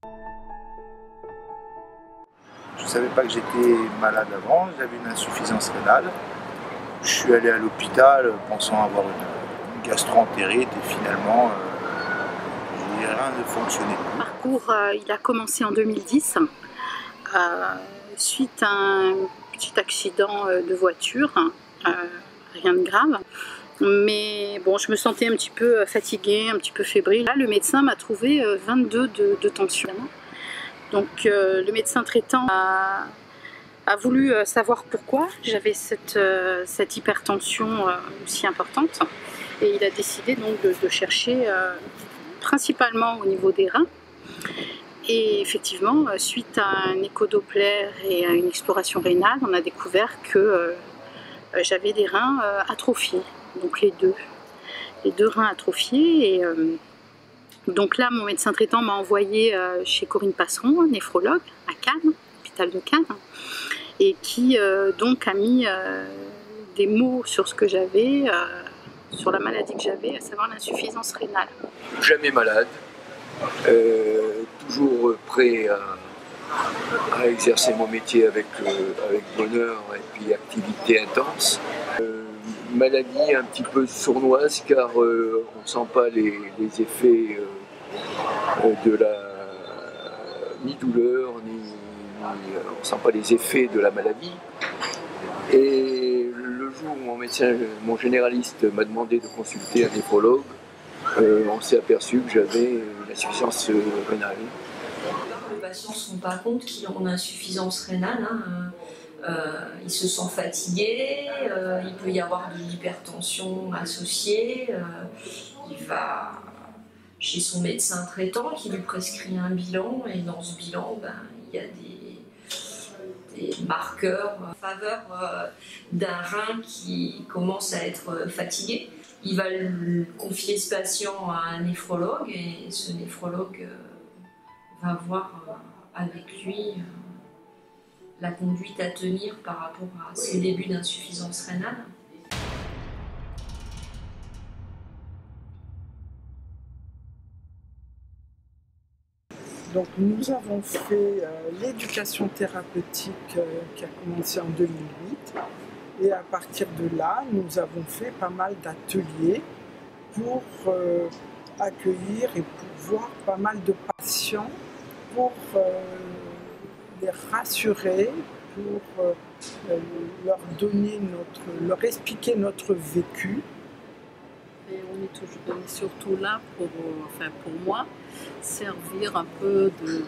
Je ne savais pas que j'étais malade avant, j'avais une insuffisance rénale. Je suis allé à l'hôpital pensant avoir une gastro-entérite et finalement, rien ne fonctionnait. Le parcours, il a commencé en 2010 suite à un petit accident de voiture, rien de grave. Mais bon, je me sentais un petit peu fatiguée, un petit peu fébrile. Là, le médecin m'a trouvé 22 de tension. Donc le médecin traitant a voulu savoir pourquoi j'avais cette hypertension aussi importante. Et il a décidé donc de chercher principalement au niveau des reins. Et effectivement, suite à un écho-doppler et à une exploration rénale, on a découvert que j'avais des reins atrophiés, donc les deux reins atrophiés. Et donc là, mon médecin traitant m'a envoyé chez Corinne Passeron, néphrologue à Cannes, hôpital de Cannes, et qui donc a mis des mots sur ce que j'avais, sur la maladie que j'avais, à savoir l'insuffisance rénale. Jamais malade, toujours prêt à exercer mon métier avec bonheur et puis activité intense. Maladie un petit peu sournoise car on ne sent pas les effets de la ni douleur, on ne sent pas les effets de la maladie. Et le jour où mon généraliste m'a demandé de consulter un néphrologue, on s'est aperçu que j'avais une insuffisance rénale. Les patients ne se rendent pas compte qu'ils ont une insuffisance rénale. Ils se sentent fatigués, il peut y avoir de l'hypertension associée. Il va chez son médecin traitant qui lui prescrit un bilan, et dans ce bilan, il y a des marqueurs en faveur d'un rein qui commence à être fatigué. Il va confier ce patient à un néphrologue et ce néphrologue va voir avec lui la conduite à tenir par rapport à ses débuts d'insuffisance rénale. Donc nous avons fait l'éducation thérapeutique qui a commencé en 2008. Et à partir de là, nous avons fait pas mal d'ateliers pour accueillir et pour voir pas mal de patients, pour les rassurer, pour leur donner leur expliquer notre vécu. Et on est surtout là pour moi, servir un peu de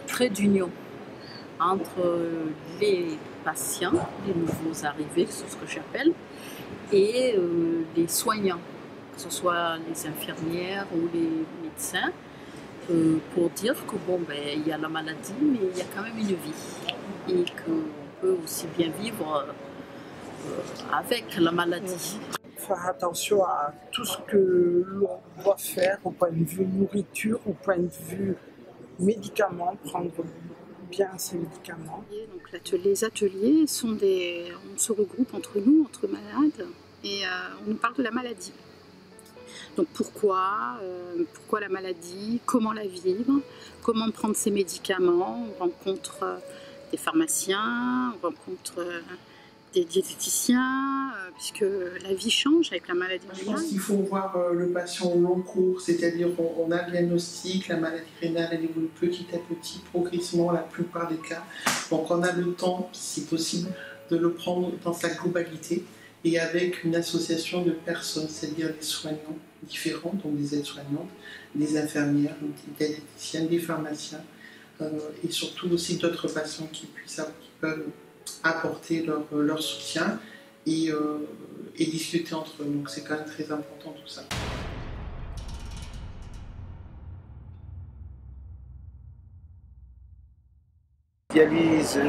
trait d'union entre les patients, les nouveaux arrivés, c'est ce que j'appelle, et les soignants, que ce soit les infirmières ou les médecins, pour dire que il y a la maladie, mais il y a quand même une vie, et qu'on peut aussi bien vivre avec la maladie. Faire attention à tout ce que l'on doit faire au point de vue nourriture, au point de vue médicaments, prendre bien ces médicaments. Donc les ateliers sont on se regroupe entre nous, entre malades, et on nous parle de la maladie. Donc pourquoi la maladie, comment la vivre, comment prendre ses médicaments. On rencontre des pharmaciens, on rencontre des diététiciens, puisque la vie change avec la maladie rénale. Je pense qu'il faut voir le patient au long cours, c'est-à-dire on a le diagnostic, la maladie rénale elle évolue petit à petit, progressivement la plupart des cas. Donc on a le temps, si possible, de le prendre dans sa globalité et avec une association de personnes, c'est-à-dire des soignants différents, donc des aides-soignantes, des infirmières, des diététiciennes, des pharmaciens et surtout aussi d'autres patients qui peuvent apporter leur soutien et discuter entre eux. Donc c'est quand même très important tout ça. La dialyse,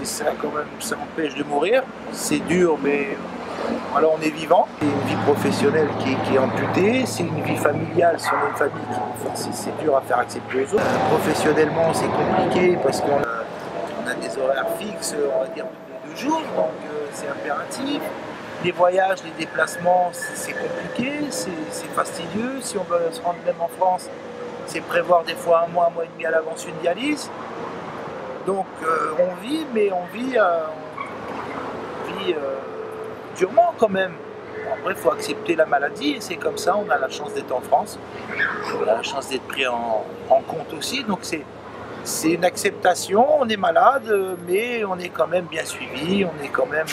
ça quand même, ça empêche de mourir. C'est dur, mais alors on est vivant. C'est une vie professionnelle qui est amputée, c'est une vie familiale, si on a une famille, c'est dur à faire accepter aux autres. Professionnellement, c'est compliqué parce qu'on a des horaires fixes, on va dire de 2 jours, donc c'est impératif. Les voyages, les déplacements, c'est compliqué, c'est fastidieux. Si on veut se rendre même en France, c'est prévoir des fois un mois et demi à l'avance une dialyse. Donc on vit, mais on vit durement quand même. Après, il faut accepter la maladie et c'est comme ça, on a la chance d'être en France. On a la chance d'être pris en compte aussi. Donc c'est une acceptation, on est malade, mais on est quand même bien suivi, on est quand même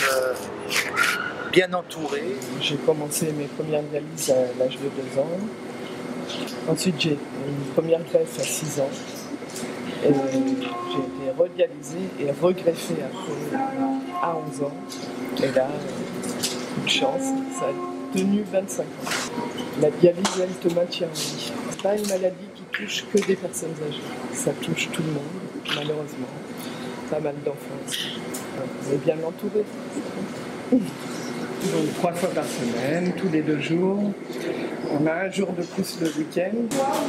bien entouré. J'ai commencé mes premières dialyses à l'âge de 2 ans. Ensuite, j'ai une première greffe à 6 ans. Et j'ai été redialysée et regreffée après à 11 ans. Et là, une chance, ça a tenu 25 ans. La dialyse, elle te maintient en vie. C'est pas une maladie qui touche que des personnes âgées. Ça touche tout le monde, malheureusement. Pas mal d'enfants. On est bien entouré. Donc 3 fois par semaine, tous les 2 jours. On a un jour de plus le week-end.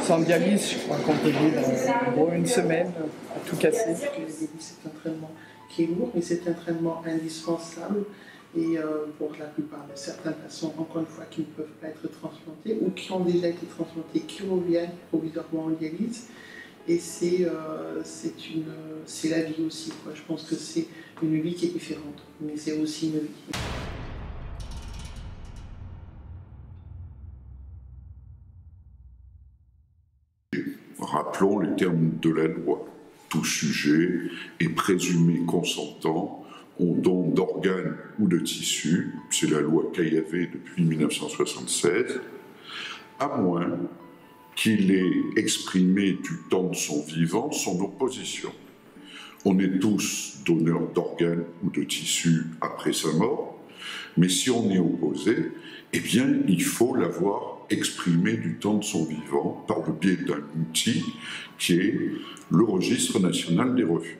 Sans dialyse, je crois qu'on peut vivre en gros une semaine à tout casser. C'est un traitement qui est lourd, mais c'est un traitement indispensable. Et pour la plupart de certaines patients, encore une fois, qui ne peuvent pas être transplantés ou qui ont déjà été transplantés, qui reviennent provisoirement en dialyse. Et c'est la vie aussi, quoi. Je pense que c'est une vie qui est différente, mais c'est aussi une vie. Rappelons les termes de la loi. Tout sujet est présumé consentant au don d'organes ou de tissus, c'est la loi Caillavet depuis 1976, à moins qu'il ait exprimé du temps de son vivant son opposition. On est tous donneurs d'organes ou de tissus après sa mort, mais si on est opposé, eh bien, il faut l'avoir exprimé du temps de son vivant par le biais d'un outil qui est le Registre national des refus.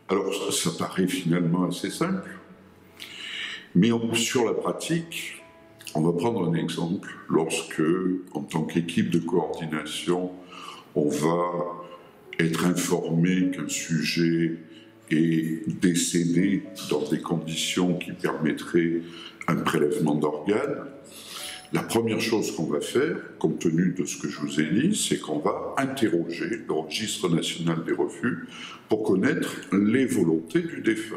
Alors, ça paraît finalement assez simple, mais sur la pratique, on va prendre un exemple. Lorsque, en tant qu'équipe de coordination, on va être informé qu'un sujet est décédé dans des conditions qui permettraient un prélèvement d'organes, la première chose qu'on va faire, compte tenu de ce que je vous ai dit, c'est qu'on va interroger le Registre national des refus pour connaître les volontés du défunt.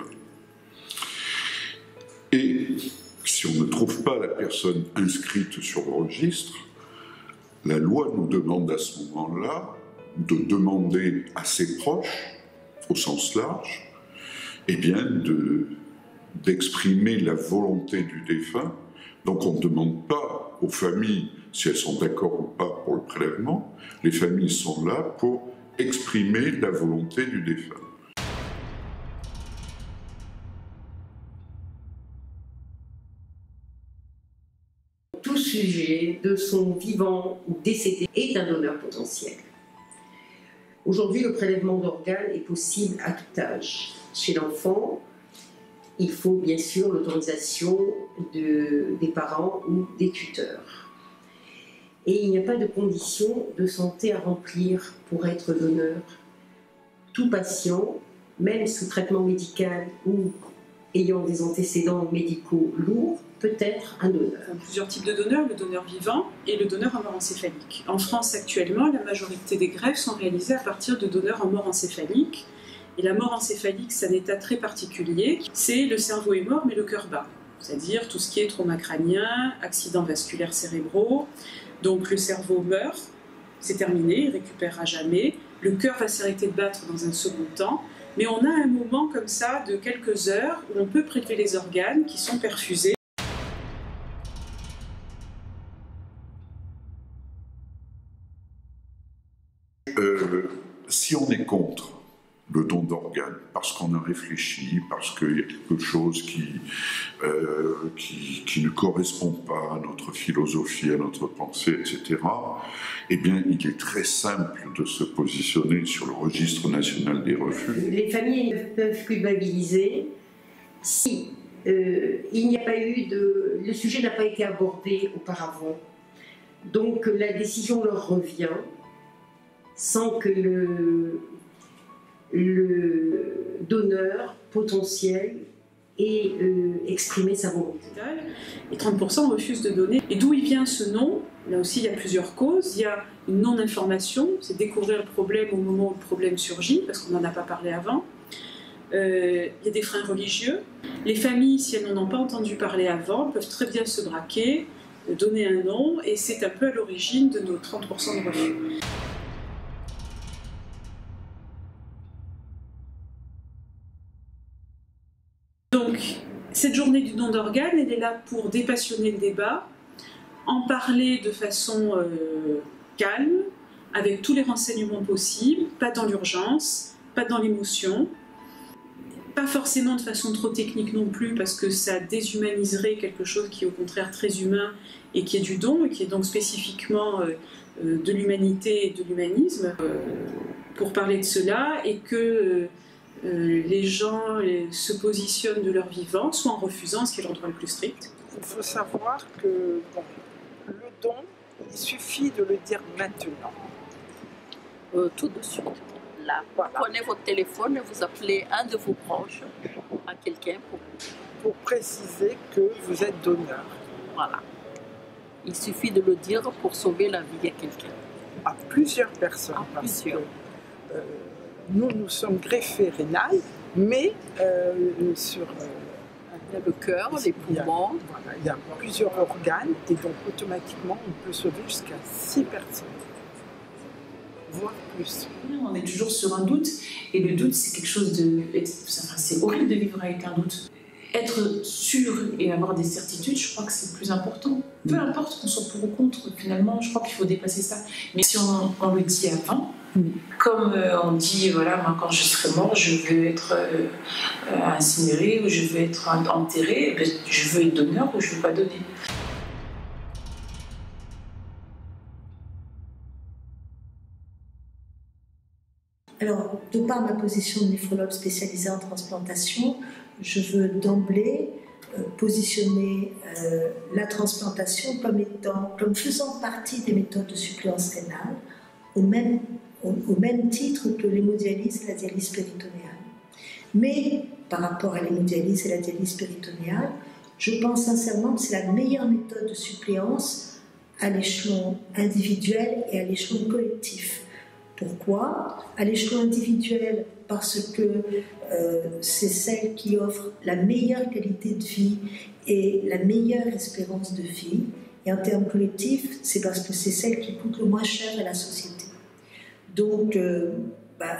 Et si on ne trouve pas la personne inscrite sur le registre, la loi nous demande à ce moment-là de demander à ses proches, au sens large, eh bien d'exprimer la volonté du défunt. Donc on ne demande pas aux familles si elles sont d'accord ou pas pour le prélèvement. Les familles sont là pour exprimer la volonté du défunt. Tout sujet, de son vivant ou décédé, est un donneur potentiel. Aujourd'hui, le prélèvement d'organes est possible à tout âge. Chez l'enfant, il faut bien sûr l'autorisation des parents ou des tuteurs. Et il n'y a pas de conditions de santé à remplir pour être donneur. Tout patient, même sous traitement médical ou ayant des antécédents médicaux lourds, peut être un donneur. Il y a plusieurs types de donneurs, le donneur vivant et le donneur en mort encéphalique. En France actuellement, la majorité des greffes sont réalisées à partir de donneurs en mort encéphalique. Et la mort encéphalique, c'est un état très particulier. C'est le cerveau est mort, mais le cœur bat. C'est-à-dire tout ce qui est trauma crânien, accidents vasculaires cérébraux. Donc le cerveau meurt, c'est terminé, il récupère à jamais. Le cœur va s'arrêter de battre dans un second temps. Mais on a un moment comme ça de quelques heures où on peut prélever les organes qui sont perfusés. Si on est contre le don d'organes, parce qu'on a réfléchi, parce qu'il y a quelque chose qui ne correspond pas à notre philosophie, à notre pensée, etc., eh bien, il est très simple de se positionner sur le Registre national des refus. Les familles peuvent culpabiliser si il n'y a pas eu le sujet n'a pas été abordé auparavant. Donc la décision leur revient sans que le donneur potentiel et exprimer sa volonté. Et 30% refusent de donner. Et d'où il vient ce non? Là aussi, il y a plusieurs causes. Il y a une non-information, c'est découvrir le problème au moment où le problème surgit, parce qu'on n'en a pas parlé avant. Il y a des freins religieux. Les familles, si elles n'en ont pas entendu parler avant, peuvent très bien se braquer, donner un non, et c'est un peu à l'origine de nos 30% de refus. Donc, cette journée du don d'organes, elle est là pour dépassionner le débat, en parler de façon calme, avec tous les renseignements possibles, pas dans l'urgence, pas dans l'émotion, pas forcément de façon trop technique non plus, parce que ça déshumaniserait quelque chose qui est au contraire très humain et qui est du don, et qui est donc spécifiquement de l'humanité et de l'humanisme, pour parler de cela, et que les gens se positionnent de leur vivant, soit en refusant, ce qui est leur droit le plus strict. Il faut savoir que bon, le don, il suffit de le dire maintenant. Tout de suite. Là, voilà. Prenez votre téléphone et vous appelez un de vos proches, à quelqu'un pour préciser que vous êtes donneur. Voilà. Il suffit de le dire pour sauver la vie de quelqu'un. À plusieurs personnes. Parce que nous sommes greffés rénal, mais sur... il y a le cœur, les poumons. Voilà, il y a plusieurs organes et donc automatiquement on peut sauver jusqu'à 6 personnes. Voire plus. On est toujours sur un doute, et le doute c'est quelque chose de... c'est horrible de vivre avec un doute. Être sûr et avoir des certitudes, je crois que c'est le plus important. Peu importe qu'on soit pour ou contre, finalement, je crois qu'il faut dépasser ça. Mais si on le dit avant, comme on dit, voilà, moi quand je serai mort, je veux être incinéré ou je veux être enterré, ben, je veux être donneur ou je ne veux pas donner. Alors, de par ma position de néphrologue spécialisée en transplantation, je veux d'emblée positionner la transplantation comme faisant partie des méthodes de suppléance rénale, au même titre que l'hémodialyse et la dialyse péritonéale. Mais par rapport à l'hémodialyse et la dialyse péritonéale, je pense sincèrement que c'est la meilleure méthode de suppléance à l'échelon individuel et à l'échelon collectif. Pourquoi? À l'échelon individuel, parce que c'est celle qui offre la meilleure qualité de vie et la meilleure espérance de vie. Et en termes collectifs, c'est parce que c'est celle qui coûte le moins cher à la société. Donc,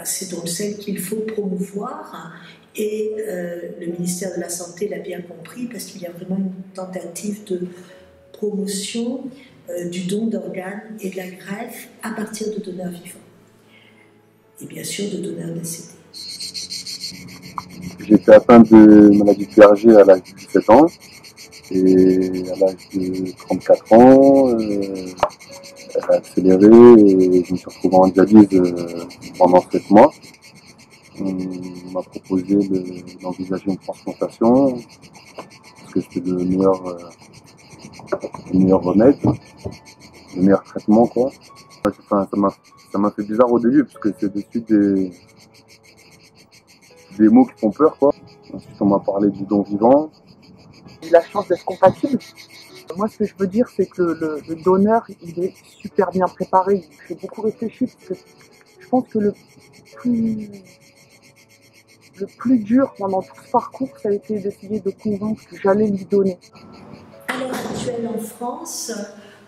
c'est donc celle qu'il faut promouvoir. Et le ministère de la Santé l'a bien compris, parce qu'il y a vraiment une tentative de promotion du don d'organes et de la greffe à partir de donneurs vivants. Et bien sûr de donneurs décédés. J'ai été atteint de maladie de PRG à l'âge de 17 ans et à l'âge de 34 ans, elle a accéléré et je me suis retrouvé en dialyse pendant 7 mois. On m'a proposé d'envisager une transplantation parce que c'était le meilleur remède, le meilleur traitement, quoi. Ça m'a fait bizarre au début parce que c'est de suite des mots qui font peur, quoi. Ensuite on m'a parlé du don vivant. J'ai la chance d'être compatible. Moi ce que je veux dire c'est que le donneur il est super bien préparé, j'ai beaucoup réfléchi parce que je pense que le plus dur pendant tout ce parcours ça a été d'essayer de convaincre que j'allais lui donner. À l'heure actuelle en France,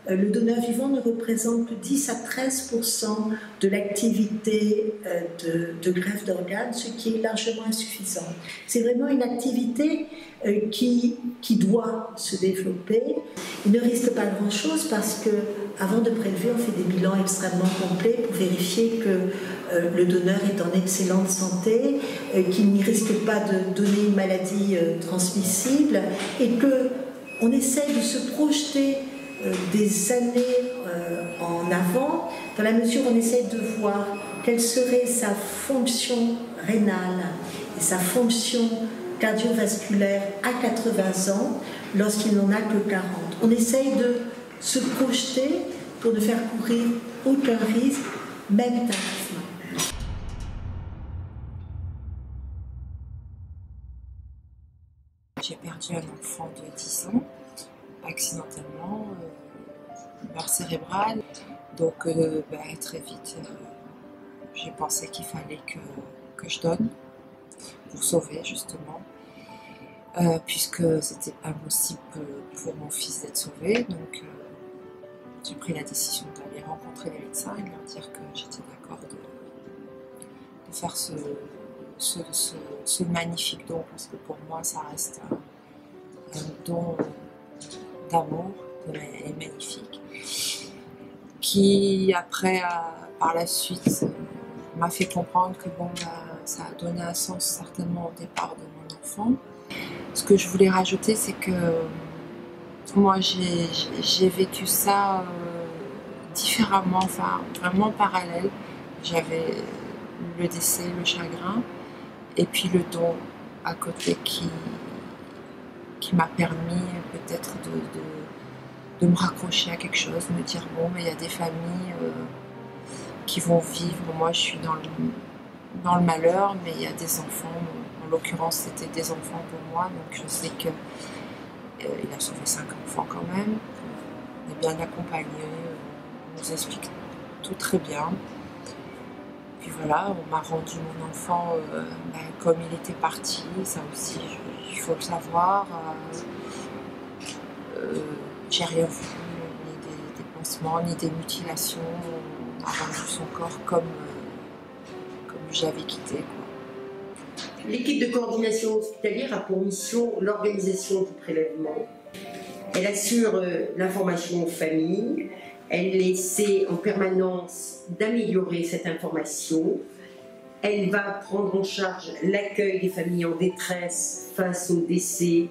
le donneur vivant ne représente que 10 à 13% de l'activité de greffe d'organes, ce qui est largement insuffisant. C'est vraiment une activité qui doit se développer. Il ne risque pas grand-chose parce qu'avant de prélever, on fait des bilans extrêmement complets pour vérifier que le donneur est en excellente santé, qu'il n'y risque pas de donner une maladie transmissible et qu'on essaye de se projeter des années en avant, dans la mesure où on essaie de voir quelle serait sa fonction rénale et sa fonction cardiovasculaire à 80 ans lorsqu'il n'en a que 40. On essaye de se projeter pour ne faire courir aucun risque, même tardivement. j'ai perdu un enfant de 10 ans, accidentellement, mort cérébrale. Donc très vite, j'ai pensé qu'il fallait que je donne pour sauver justement, puisque c'était impossible pour mon fils d'être sauvé. Donc j'ai pris la décision d'aller rencontrer les médecins et de leur dire que j'étais d'accord de faire ce magnifique don, parce que pour moi ça reste un don d'amour et magnifique, qui après par la suite m'a fait comprendre que ça a donné un sens certainement au départ de mon enfant. Ce que je voulais rajouter, c'est que moi j'ai vécu ça différemment, enfin vraiment parallèle. J'avais le décès, le chagrin, et puis le don à côté qui m'a permis peut-être de me raccrocher à quelque chose, me dire bon, mais il y a des familles qui vont vivre. Moi, je suis dans le malheur, mais il y a des enfants. En l'occurrence, c'était des enfants pour moi, donc je sais que il a sauvé 5 enfants quand même. On est bien accompagnés, on nous explique tout très bien. Puis voilà, on m'a rendu mon enfant comme il était parti, ça aussi, il faut le savoir. J'ai rien vu, ni des pansements, ni des mutilations. On a rendu son corps comme j'avais quitté, quoi. L'équipe de coordination hospitalière a pour mission l'organisation du prélèvement. Elle assure l'information aux familles. Elle essaie en permanence d'améliorer cette information. Elle va prendre en charge l'accueil des familles en détresse face au décès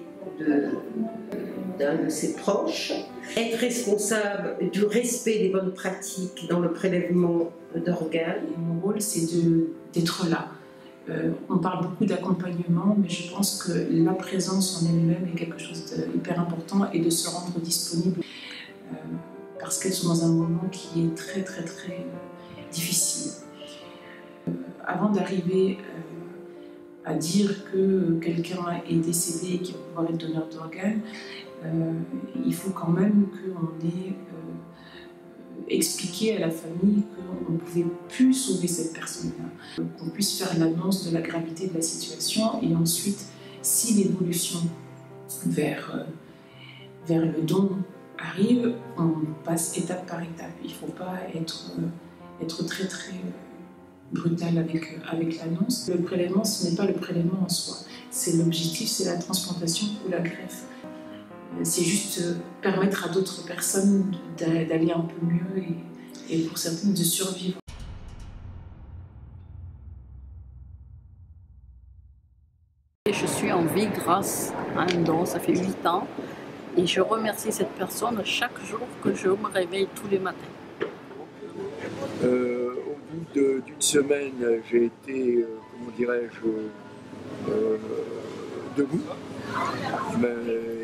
d'un de ses proches. Être responsable du respect des bonnes pratiques dans le prélèvement d'organes. Mon rôle, c'est d'être là. On parle beaucoup d'accompagnement, mais je pense que la présence en elle-même est quelque chose d'hyper important, et de se rendre disponible. Parce qu'elles sont dans un moment qui est très très très difficile. Avant d'arriver à dire que quelqu'un est décédé et qu'il va pouvoir être donneur d'organes, il faut quand même qu'on ait expliqué à la famille qu'on ne pouvait plus sauver cette personne-là, qu'on puisse faire l'annonce de la gravité de la situation, et ensuite, si l'évolution vers le don arrive, on passe étape par étape. Il ne faut pas être très très brutal avec l'annonce. Le prélèvement, ce n'est pas le prélèvement en soi. C'est l'objectif, c'est la transplantation ou la greffe. C'est juste permettre à d'autres personnes d'aller un peu mieux, et pour certaines de survivre. Je suis en vie grâce à un don, ça fait 8 ans. Et je remercie cette personne chaque jour que je me réveille tous les matins. Au bout d'une semaine, j'ai été, comment dirais-je, debout.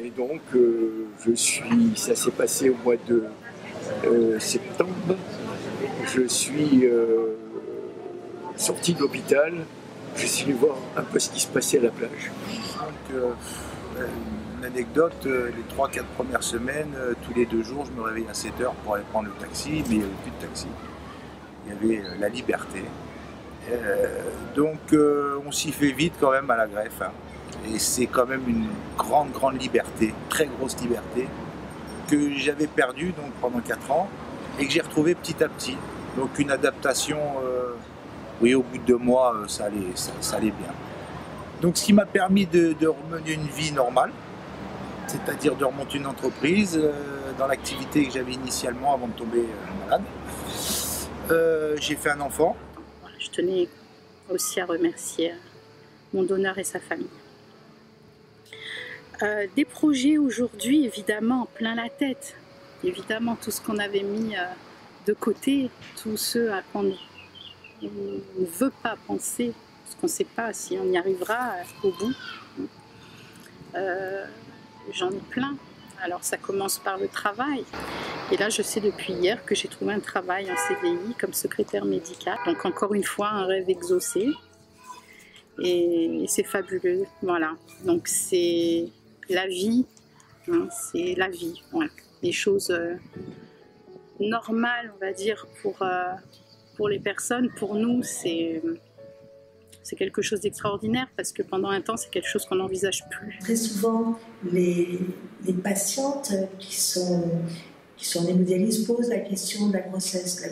Et donc, ça s'est passé au mois de septembre. Je suis sorti de l'hôpital. Je suis allé voir un peu ce qui se passait à la plage. Donc, une anecdote, les 3-4 premières semaines, tous les 2 jours, je me réveillais à 7 h pour aller prendre le taxi, mais il n'y avait plus de taxi. Il y avait la liberté. Donc on s'y fait vite quand même à la greffe. Hein. Et c'est quand même une grande liberté, très grosse liberté, que j'avais perdue donc, pendant 4 ans et que j'ai retrouvée petit à petit. Donc une adaptation, oui, au bout de 2 mois, ça allait bien. Donc ce qui m'a permis de remener une vie normale, c'est-à-dire de remonter une entreprise dans l'activité que j'avais initialement avant de tomber malade. J'ai fait un enfant. Je tenais aussi à remercier mon donneur et sa famille. Des projets aujourd'hui, évidemment, plein la tête. Évidemment, tout ce qu'on avait mis de côté, tout ce à quoi on ne veut pas penser, parce qu'on ne sait pas si on y arrivera au bout. J'en ai plein. Alors ça commence par le travail. Et là, je sais depuis hier que j'ai trouvé un travail en CDI comme secrétaire médicale. Donc encore une fois, un rêve exaucé. Et c'est fabuleux. Voilà. Donc c'est la vie, hein, c'est la vie. Ouais. Les choses normales, on va dire, pour les personnes. Pour nous, c'est quelque chose d'extraordinaire parce que pendant un temps, c'est quelque chose qu'on n'envisage plus. Très souvent, les patientes qui sont en hémodialyse posent la question de la grossesse.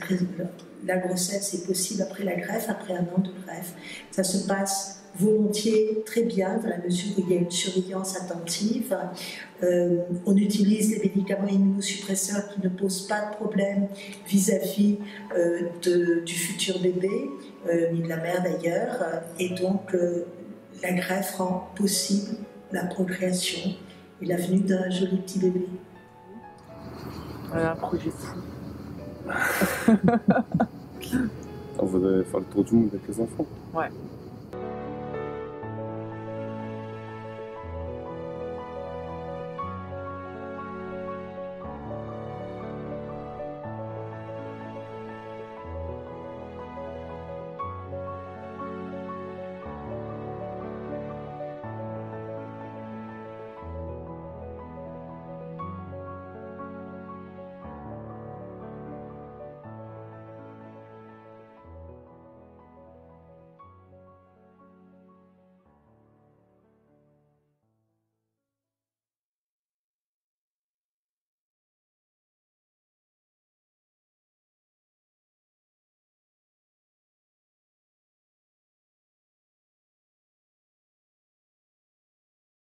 La grossesse est possible après la greffe, après un an de greffe. Ça se passe volontiers, très bien, dans la mesure où il y a une surveillance attentive. On utilise les médicaments immunosuppresseurs qui ne posent pas de problème vis-à-vis du futur bébé, ni de la mère d'ailleurs. Et donc, la greffe rend possible la procréation et la venue d'un joli petit bébé. Un projet fou. On voudrait faire le tour du monde avec les enfants. Ouais.